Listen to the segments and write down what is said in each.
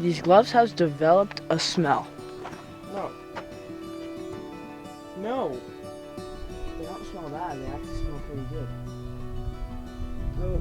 these gloves has developed a smell. No. No. They don't smell bad. They actually smell pretty good. So.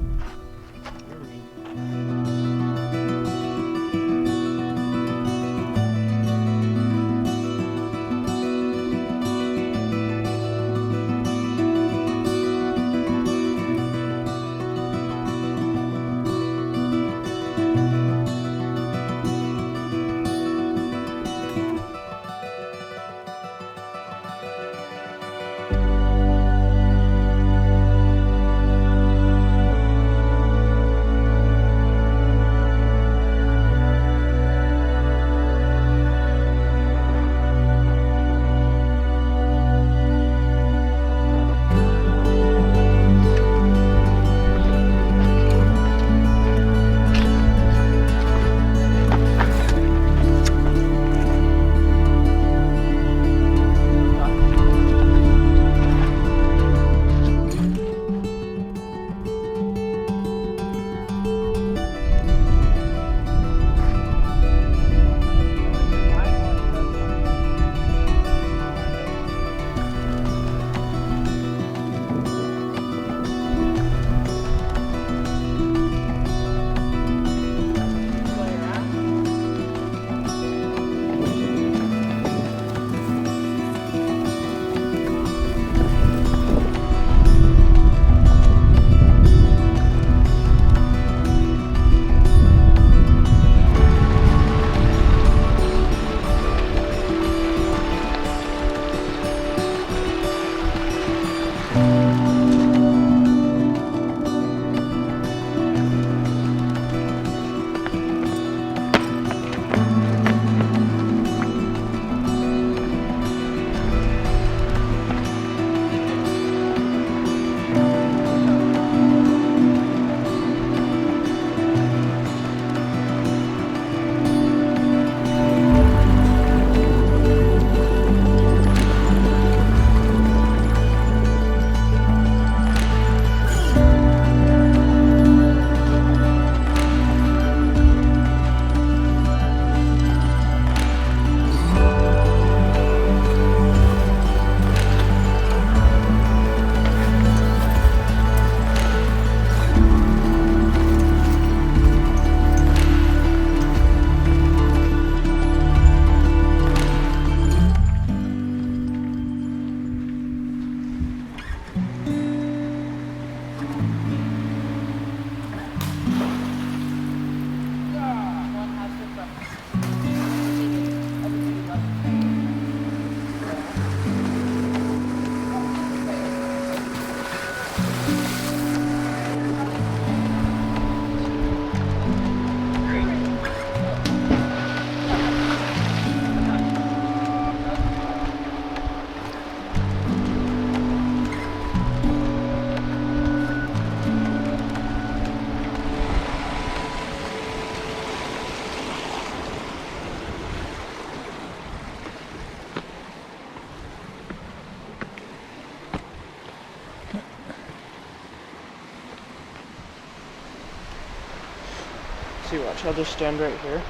See, watch, I'll just stand right here.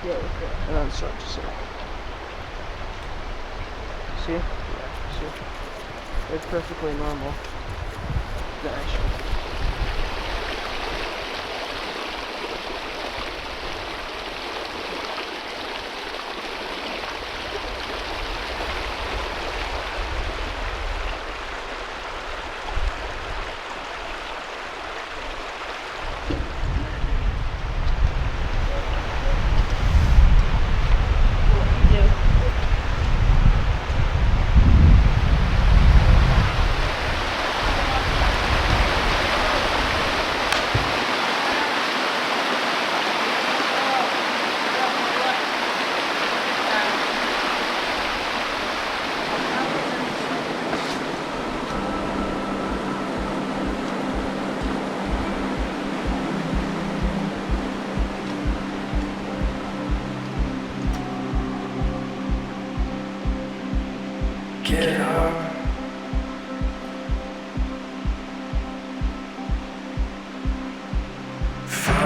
Yeah, okay. And then start to sit. See? Yeah, see? It's perfectly normal. Nice.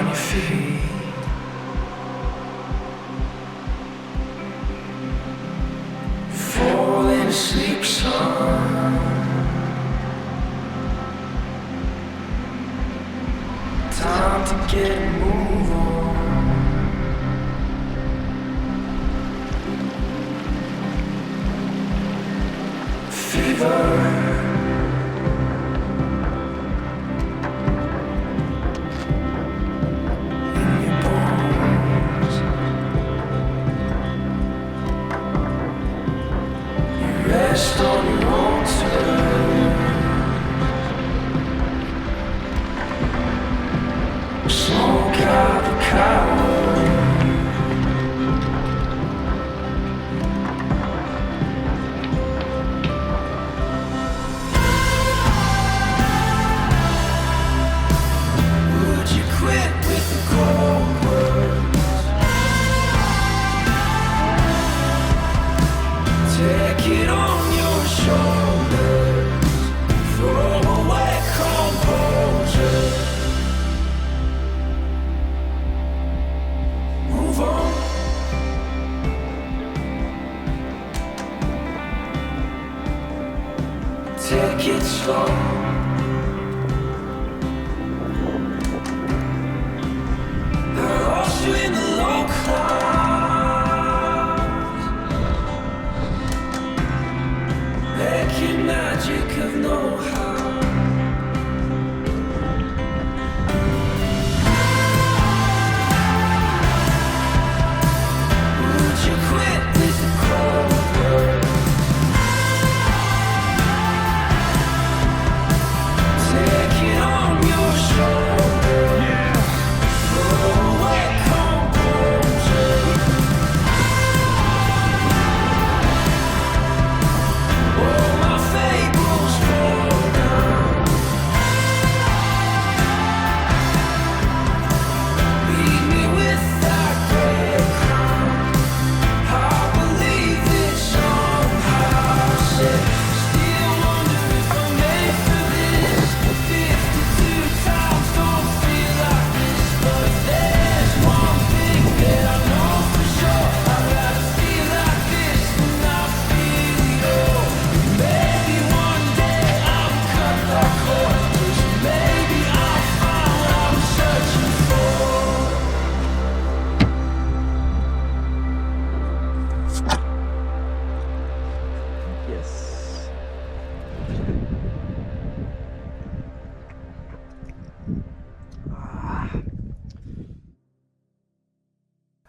on your feet. Falling asleep, son. Time to get a move on. Fever. Rest on your own terms. Smoke out the coward. Would you quit with the cold words? Take it on your shoulders. Throw away composure. Move on. Take it slow. I lost you in the low clouds. Making magic of know-how. Would you quit with the cold words? Take it on your shoulders. Yeah. Throw away composure. All my fables fall down. Leave me with that gray crown. I believe it somehow. Still wonder if I'm made for this. 52 times don't feel like this, but there's one thing that I know for sure. I'd rather feel like this than not feel at all. Maybe one day I'll cut that cord. 'Cause maybe I'll find what I'm searching for. Yes.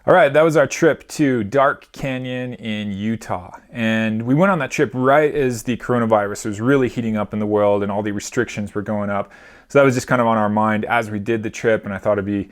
All right, that was our trip to Dark Canyon in Utah. And we went on that trip right as the coronavirus was really heating up in the world and all the restrictions were going up. So that was just kind of on our mind as we did the trip, and I thought it'd be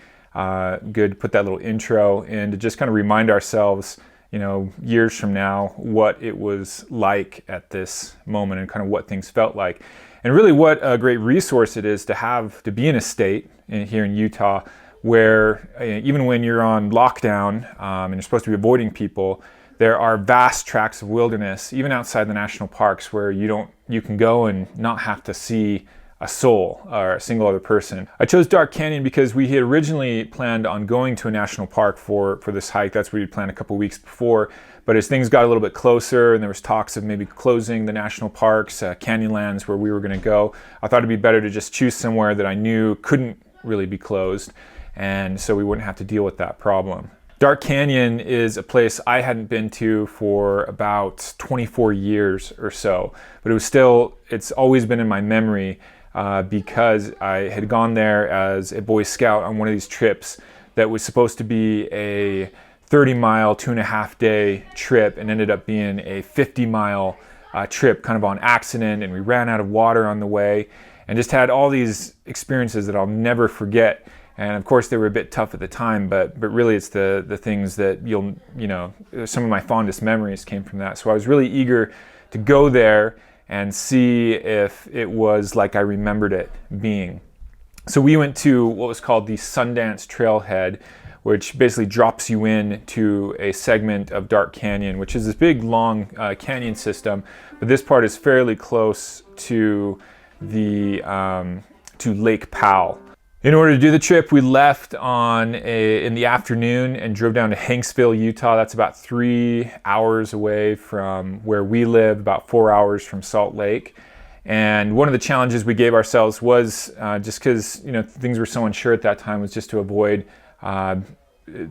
good to put that little intro and to just kind of remind ourselves, you know, years from now, what it was like at this moment and kind of what things felt like. And really what a great resource it is to have, to be in a state here in Utah where even when you're on lockdown and you're supposed to be avoiding people, there are vast tracts of wilderness, even outside the national parks, where you can go and not have to see a soul or a single other person. I chose Dark Canyon because we had originally planned on going to a national park for this hike. That's what we planned a couple weeks before. But as things got a little bit closer and there was talks of maybe closing the national parks, Canyonlands where we were going to go, I thought it'd be better to just choose somewhere that I knew couldn't really be closed, and so we wouldn't have to deal with that problem. Dark Canyon is a place I hadn't been to for about 24 years or so, but it's always been in my memory because I had gone there as a Boy Scout on one of these trips that was supposed to be a 30-mile, 2.5-day trip and ended up being a 50-mile trip kind of on accident, and we ran out of water on the way and just had all these experiences that I'll never forget. And of course they were a bit tough at the time, but really it's the things that some of my fondest memories came from that. So I was really eager to go there and see if it was like I remembered it being. So we went to what was called the Sundance Trailhead, which basically drops you in to a segment of Dark Canyon, which is this big, long canyon system. But this part is fairly close to the to Lake Powell. In order to do the trip, we left in the afternoon and drove down to Hanksville, Utah. That's about 3 hours away from where we live, about 4 hours from Salt Lake. And one of the challenges we gave ourselves was just because things were so unsure at that time, was just to avoid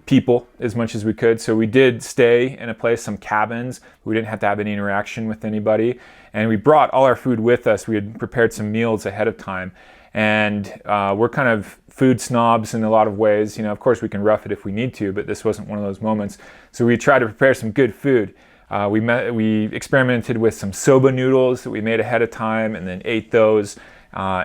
people as much as we could. So we did stay in a place, some cabins. We didn't have to have any interaction with anybody, and we brought all our food with us. We had prepared some meals ahead of time. And we're kind of food snobs in a lot of ways. Of course we can rough it if we need to, but this wasn't one of those moments. So we tried to prepare some good food. We experimented with some soba noodles that we made ahead of time, and then ate those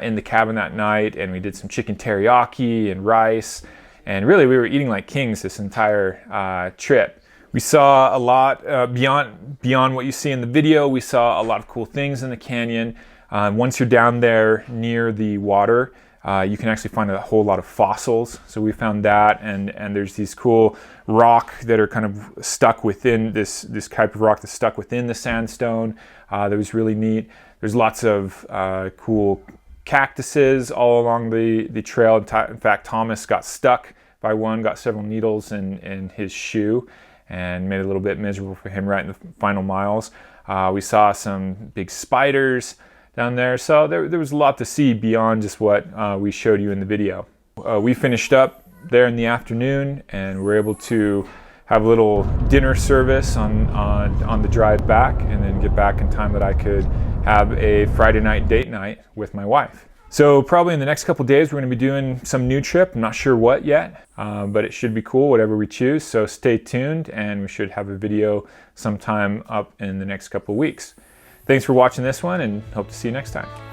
in the cabin that night. And we did some chicken teriyaki and rice. And really, we were eating like kings this entire trip. We saw a lot beyond what you see in the video. We saw a lot of cool things in the canyon. Once you're down there near the water, you can actually find a whole lot of fossils. So we found that, and there's these cool rock that are kind of stuck within this type of rock that's stuck within the sandstone. That was really neat. There's lots of cool cactuses all along the trail. In fact, Thomas got stuck by one, got several needles in his shoe, and made it a little bit miserable for him right in the final miles. We saw some big spiders down there. So there was a lot to see beyond just what we showed you in the video. We finished up there in the afternoon, and we're able to have a little dinner service on the drive back, and then get back in time that I could have a Friday night date night with my wife. So probably in the next couple days, we're going to be doing some new trip. I'm not sure what yet, but it should be cool, whatever we choose. So stay tuned, and we should have a video sometime up in the next couple weeks. Thanks for watching this one, and hope to see you next time.